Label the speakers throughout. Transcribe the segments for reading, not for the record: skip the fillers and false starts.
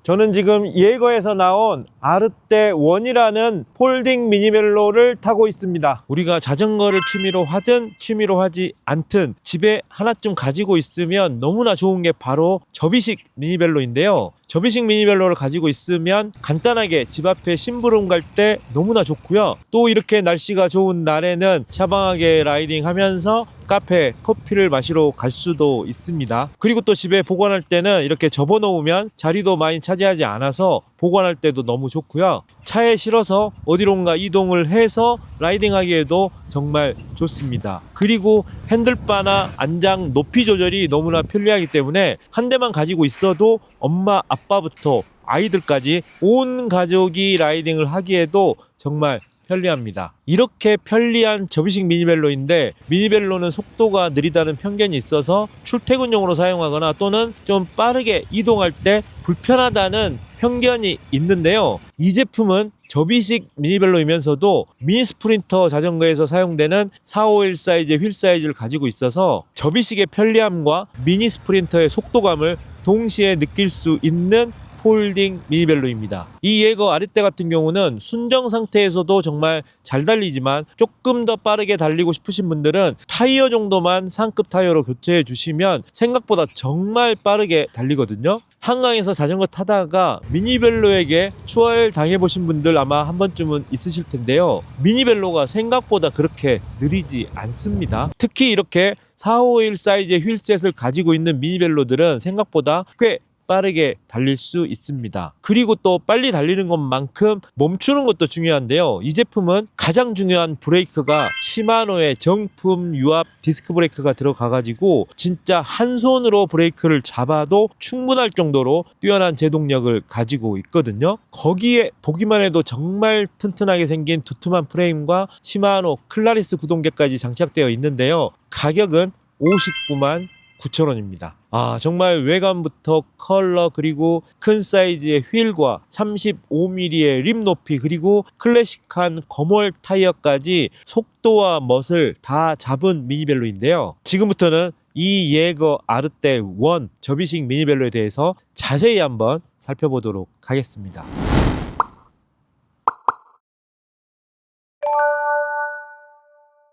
Speaker 1: 저는 지금 예거에서 나온 아르떼 원이라는 폴딩 미니벨로를 타고 있습니다. 우리가 자전거를 취미로 하든 취미로 하지 않든 집에 하나쯤 가지고 있으면 너무나 좋은 게 바로 접이식 미니벨로인데요. 접이식 미니벨로를 가지고 있으면 간단하게 집 앞에 심부름 갈 때 너무나 좋고요. 또 이렇게 날씨가 좋은 날에는 샤방하게 라이딩 하면서 카페 커피를 마시러 갈 수도 있습니다. 그리고 또 집에 보관할 때는 이렇게 접어 놓으면 자리도 많이 차지하지 않아서 보관할 때도 너무 좋고요. 차에 실어서 어디론가 이동을 해서 라이딩 하기에도 정말 좋습니다. 그리고 핸들바나 안장 높이 조절이 너무나 편리하기 때문에 한 대만 가지고 있어도 엄마 아빠부터 아이들까지 온 가족이 라이딩을 하기에도 정말 편리합니다. 이렇게 편리한 접이식 미니벨로인데, 미니벨로는 속도가 느리다는 편견이 있어서 출퇴근용으로 사용하거나 또는 좀 빠르게 이동할 때 불편하다는 편견이 있는데요. 이 제품은 접이식 미니벨로이면서도 미니 스프린터 자전거에서 사용되는 451 사이즈의 휠 사이즈를 가지고 있어서 접이식의 편리함과 미니 스프린터의 속도감을 동시에 느낄 수 있는 폴딩 미니벨로입니다. 이 예거 아르떼 같은 경우는 순정 상태에서도 정말 잘 달리지만 조금 더 빠르게 달리고 싶으신 분들은 타이어 정도만 상급 타이어로 교체해 주시면 생각보다 정말 빠르게 달리거든요. 한강에서 자전거 타다가 미니벨로에게 추월 당해보신 분들 아마 한 번쯤은 있으실 텐데요. 미니벨로가 생각보다 그렇게 느리지 않습니다. 특히 이렇게 451 사이즈의 휠셋을 가지고 있는 미니벨로들은 생각보다 꽤 빠르게 달릴 수 있습니다. 그리고 또 빨리 달리는 것만큼 멈추는 것도 중요한데요. 이 제품은 가장 중요한 브레이크가 시마노의 정품 유압 디스크 브레이크가 들어가가지고 진짜 한 손으로 브레이크를 잡아도 충분할 정도로 뛰어난 제동력을 가지고 있거든요. 거기에 보기만 해도 정말 튼튼하게 생긴 두툼한 프레임과 시마노 클라리스 구동계까지 장착되어 있는데요. 가격은 59만 9,000원입니다. 정말 외관부터 컬러, 그리고 큰 사이즈의 휠과 35mm의 림 높이, 그리고 클래식한 거멀 타이어까지 속도와 멋을 다 잡은 미니벨로인데요. 지금부터는 이 예거 아르떼 원 접이식 미니벨로에 대해서 자세히 한번 살펴보도록 하겠습니다.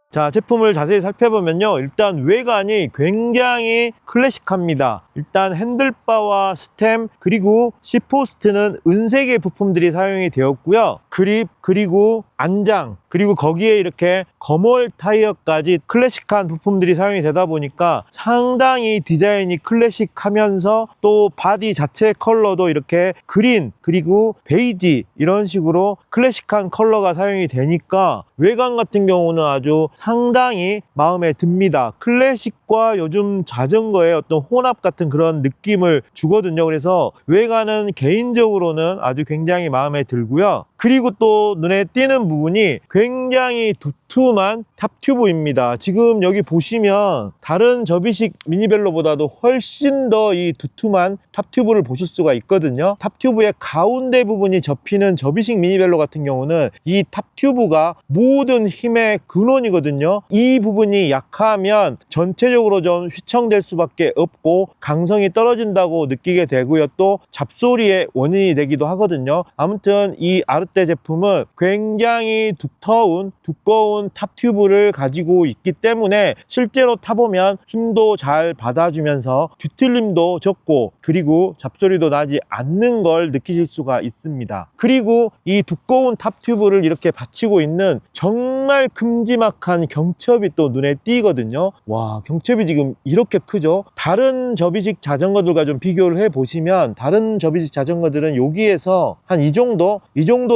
Speaker 1: 자, 제품을 자세히 살펴보면요, 일단 외관이 굉장히 클래식합니다. 일단 핸들바와 스템, 그리고 C포스트는 은색의 부품들이 사용이 되었고요. 그립, 그리고 안장, 그리고 거기에 이렇게 거멀 타이어까지 클래식한 부품들이 사용이 되다 보니까 상당히 디자인이 클래식하면서 또 바디 자체 컬러도 이렇게 그린, 그리고 베이지 이런 식으로 클래식한 컬러가 사용이 되니까 외관 같은 경우는 아주 상당히 마음에 듭니다. 클래식과 요즘 자전거의 어떤 혼합 같은 그런 느낌을 주거든요. 그래서 외관은 개인적으로는 아주 굉장히 마음에 들고요. 그리고 또 눈에 띄는 부분이 굉장히 두툼한 탑튜브입니다. 지금 여기 보시면 다른 접이식 미니벨로보다도 훨씬 더 이 두툼한 탑튜브를 보실 수가 있거든요. 탑튜브의 가운데 부분이 접히는 접이식 미니벨로 같은 경우는 이 탑튜브가 모든 힘의 근원이거든요. 이 부분이 약하면 전체적으로 좀 휘청될 수밖에 없고 강성이 떨어진다고 느끼게 되고요. 또 잡소리의 원인이 되기도 하거든요. 아무튼 이 아르떼 제품은 굉장히 두꺼운 탑튜브를 가지고 있기 때문에 실제로 타보면 힘도 잘 받아주면서 뒤틀림도 적고, 그리고 잡소리도 나지 않는 걸 느끼실 수가 있습니다. 그리고 이 두꺼운 탑튜브를 이렇게 받치고 있는 정말 큼지막한 경첩이 또 눈에 띄거든요. 와, 경첩이 지금 이렇게 크죠. 다른 접이식 자전거들과 좀 비교를 해 보시면 다른 접이식 자전거들은 여기에서 한 이 정도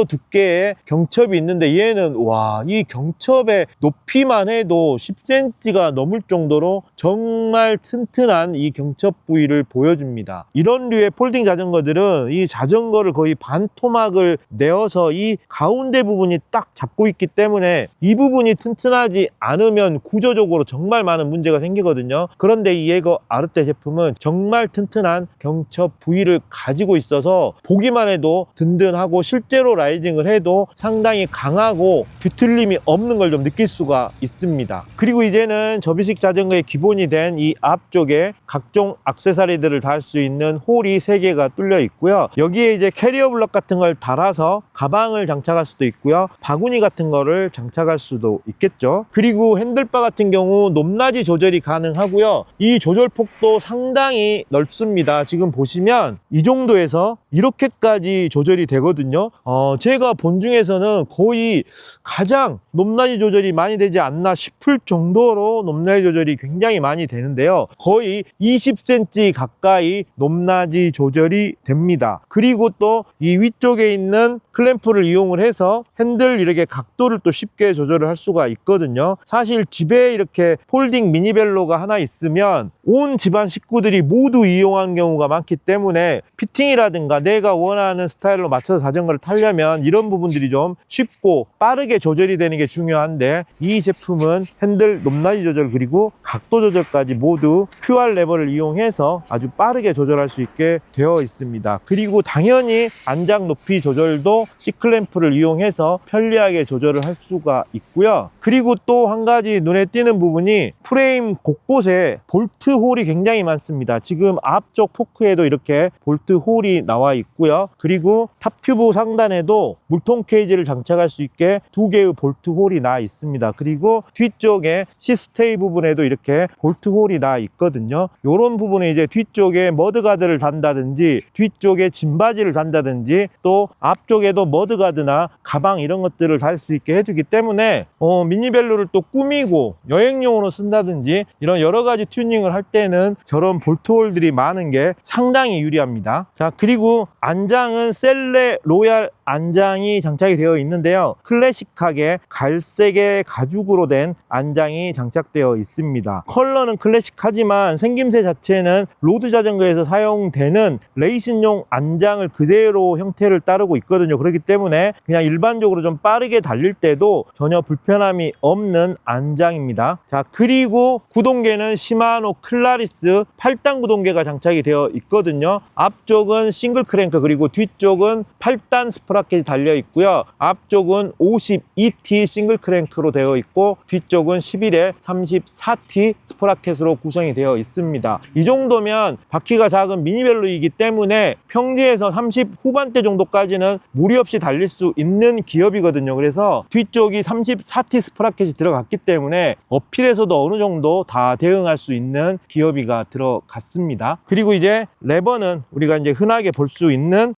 Speaker 1: 두께의 경첩이 있는데, 얘는 와, 이 경첩의 높이만 해도 10cm가 넘을 정도로 정말 튼튼한 이 경첩 부위를 보여줍니다. 이런 류의 폴딩 자전거들은 이 자전거를 거의 반토막을 내어서 이 가운데 부분이 딱 잡고 있기 때문에 이 부분이 튼튼하지 않으면 구조적으로 정말 많은 문제가 생기거든요. 그런데 이 예거 아르떼 제품은 정말 튼튼한 경첩 부위를 가지고 있어서 보기만 해도 든든하고 실제로 라이딩을 해도 상당히 강하고 뒤틀림이 없는 걸 좀 느낄 수가 있습니다. 그리고 이제는 접이식 자전거의 기본이 된 이 앞쪽에 각종 액세서리들을 달 수 있는 홀이 3개가 뚫려 있고요. 여기에 이제 캐리어 블럭 같은 걸 달아서 가방을 장착할 수도 있고요. 바구니 같은 거를 장착할 수도 있겠죠. 그리고 핸들바 같은 경우 높낮이 조절이 가능하고요. 이 조절폭도 상당히 넓습니다. 지금 보시면 이 정도에서 이렇게까지 조절이 되거든요. 제가 본 중에서는 거의 가장 높낮이 조절이 많이 되지 않나 싶을 정도로 높낮이 조절이 굉장히 많이 되는데요. 거의 20cm 가까이 높낮이 조절이 됩니다. 그리고 또 이 위쪽에 있는 클램프를 이용을 해서 핸들 이렇게 각도를 또 쉽게 조절을 할 수가 있거든요. 사실 집에 이렇게 폴딩 미니벨로가 하나 있으면 온 집안 식구들이 모두 이용하는 경우가 많기 때문에 피팅이라든가 내가 원하는 스타일로 맞춰서 자전거를 타려면 이런 부분들이 좀 쉽고 빠르게 조절이 되는 게 중요한데, 이 제품은 핸들 높낮이 조절 그리고 각도 조절까지 모두 QR 레버를 이용해서 아주 빠르게 조절할 수 있게 되어 있습니다. 그리고 당연히 안장 높이 조절도 C클램프를 이용해서 편리하게 조절을 할 수가 있고요. 그리고 또 한 가지 눈에 띄는 부분이 프레임 곳곳에 볼트 홀이 굉장히 많습니다. 지금 앞쪽 포크에도 이렇게 볼트 홀이 나와 있고요. 그리고 탑 튜브 상단에도 물통 케이지를 장착할 수 있게 2개의 볼트 홀이 나 있습니다. 그리고 뒤쪽에 시스테이 부분에도 이렇게 볼트 홀이 나 있거든요. 이런 부분에 이제 뒤쪽에 머드가드를 단다든지 뒤쪽에 짐바지를 단다든지 또 앞쪽에도 머드가드나 가방 이런 것들을 달 수 있게 해주기 때문에 미니벨로를 또 꾸미고 여행용으로 쓴다든지 이런 여러 가지 튜닝을 할 때는 저런 볼트홀들이 많은 게 상당히 유리합니다. 자, 그리고 안장은 셀레 로얄 안장이 장착이 되어 있는데요. 클래식하게 갈색의 가죽으로 된 안장이 장착되어 있습니다. 컬러는 클래식하지만 생김새 자체는 로드 자전거에서 사용되는 레이싱용 안장을 그대로 형태를 따르고 있거든요. 그렇기 때문에 그냥 일반적으로 좀 빠르게 달릴 때도 전혀 불편함이 없는 안장입니다. 자, 그리고 구동계는 시마노 클라리스 8단 구동계가 장착이 되어 있거든요. 앞쪽은 싱글 크랭크 그리고 뒤쪽은 8단 스프라켓이 달려 있고요. 앞쪽은 52T 싱글 크랭크로 되어 있고 뒤쪽은 11에 34T 스프라켓으로 구성이 되어 있습니다. 이 정도면 바퀴가 작은 미니벨로이기 때문에 평지에서 30 후반대 정도까지는 무리 없이 달릴 수 있는 기업이거든요. 그래서 뒤쪽이 34T 스프라켓이 들어갔기 때문에 어필에서도 어느 정도 다 대응할 수 있는 기어비가 들어갔습니다. 그리고 이제 레버는 우리가 이제 흔하게 볼 수 있는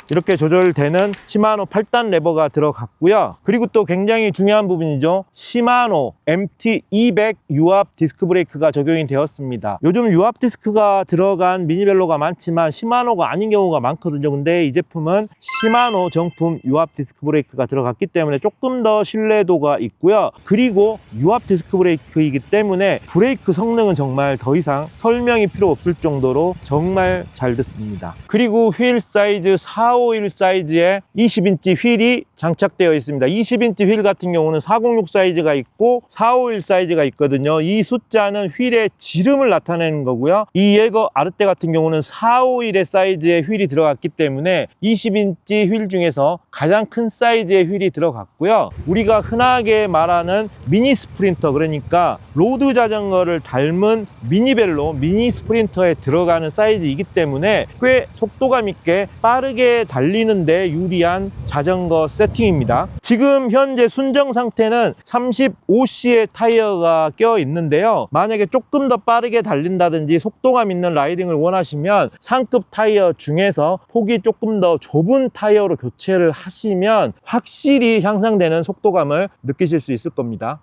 Speaker 1: 이렇게 조절되는 시마노 8단 레버가 들어갔고요. 그리고 또 굉장히 중요한 부분이죠. 시마노 MT200 유압 디스크 브레이크가 적용이 되었습니다. 요즘 유압 디스크가 들어간 미니벨로가 많지만 시마노가 아닌 경우가 많거든요. 근데 이 제품은 시마노 정품 유압 디스크 브레이크가 들어갔기 때문에 조금 더 신뢰도가 있고요. 그리고 유압 디스크 브레이크이기 때문에 브레이크 성능은 정말 더 이상 설명이 필요 없을 정도로 정말 잘 듣습니다. 그리고 휠 사이즈 451 사이즈의 20인치 휠이 장착되어 있습니다. 20인치 휠 같은 경우는 406 사이즈가 있고 451 사이즈가 있거든요. 이 숫자는 휠의 지름을 나타내는 거고요. 이 예거 아르떼 같은 경우는 451의 사이즈의 휠이 들어갔기 때문에 20인치 휠 중에서 가장 큰 사이즈의 휠이 들어갔고요. 우리가 흔하게 말하는 미니 스프린터, 그러니까 로드 자전거를 닮은 미니벨로 미니 스프린터에 들어가는 사이즈이기 때문에 꽤 속도감 있게 빠르게 달리는데 유리한 자전거 세팅입니다. 지금 현재 순정 상태는 35C의 타이어가 껴 있는데요. 만약에 조금 더 빠르게 달린다든지 속도감 있는 라이딩을 원하시면 상급 타이어 중에서 폭이 조금 더 좁은 타이어로 교체를 하시면 확실히 향상되는 속도감을 느끼실 수 있을 겁니다.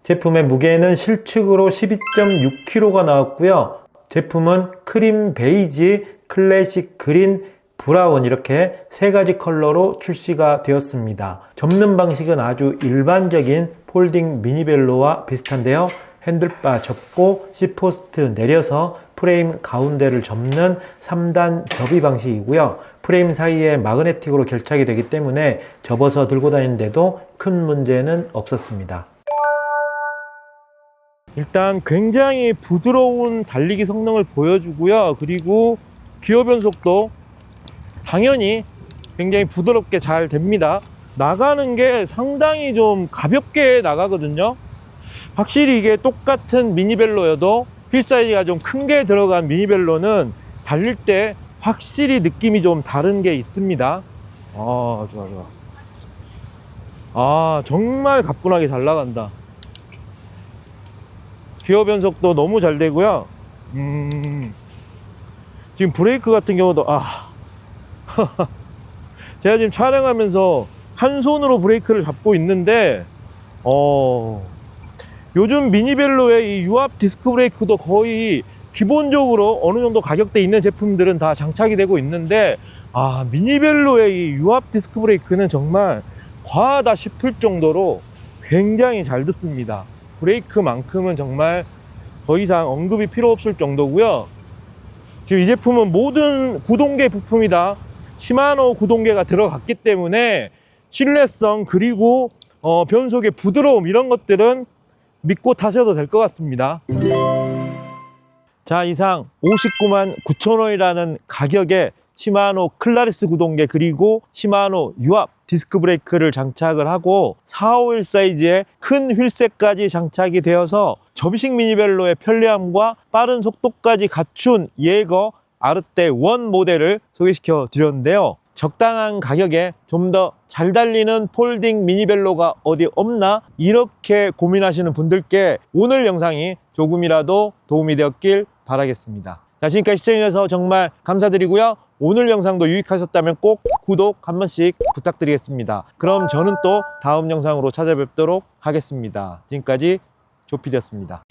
Speaker 1: 제품의 무게는 실측으로 12.6kg가 나왔고요. 제품은 크림 베이지, 클래식 그린, 브라운 이렇게 세 가지 컬러로 출시가 되었습니다. 접는 방식은 아주 일반적인 폴딩 미니벨로와 비슷한데요. 핸들바 접고 C포스트 내려서 프레임 가운데를 접는 3단 접이 방식이고요. 프레임 사이에 마그네틱으로 결착이 되기 때문에 접어서 들고 다니는데도 큰 문제는 없었습니다. 일단 굉장히 부드러운 달리기 성능을 보여주고요. 그리고 기어 변속도 당연히 굉장히 부드럽게 잘 됩니다. 나가는 게 상당히 좀 가볍게 나가거든요. 확실히 이게 똑같은 미니벨로여도 휠 사이즈가 좀 큰 게 들어간 미니벨로는 달릴 때 확실히 느낌이 좀 다른 게 있습니다. 좋아, 좋아. 정말 가뿐하게 잘 나간다. 기어 변속도 너무 잘 되고요. 지금 브레이크 같은 경우도, 제가 지금 촬영하면서 한 손으로 브레이크를 잡고 있는데, 요즘 미니벨로의 이 유압 디스크 브레이크도 거의 기본적으로 어느 정도 가격대 있는 제품들은 다 장착이 되고 있는데, 미니벨로의 이 유압 디스크 브레이크는 정말 과하다 싶을 정도로 굉장히 잘 듣습니다. 브레이크만큼은 정말 더 이상 언급이 필요 없을 정도고요. 지금 이 제품은 모든 구동계 부품이 다 시마노 구동계가 들어갔기 때문에 신뢰성 그리고 변속의 부드러움 이런 것들은 믿고 타셔도 될 것 같습니다. 자, 이상 59만 9천 원이라는 가격에 시마노 클라리스 구동계 그리고 시마노 유압 디스크 브레이크를 장착을 하고 451 사이즈의 큰 휠셋까지 장착이 되어서 접이식 미니벨로의 편리함과 빠른 속도까지 갖춘 예거 아르떼 1 모델을 소개시켜 드렸는데요. 적당한 가격에 좀 더 잘 달리는 폴딩 미니벨로가 어디 없나 이렇게 고민하시는 분들께 오늘 영상이 조금이라도 도움이 되었길 바라겠습니다. 자, 지금까지 시청해주셔서 정말 감사드리고요. 오늘 영상도 유익하셨다면 꼭 구독 한 번씩 부탁드리겠습니다. 그럼 저는 또 다음 영상으로 찾아뵙도록 하겠습니다. 지금까지 조피디였습니다.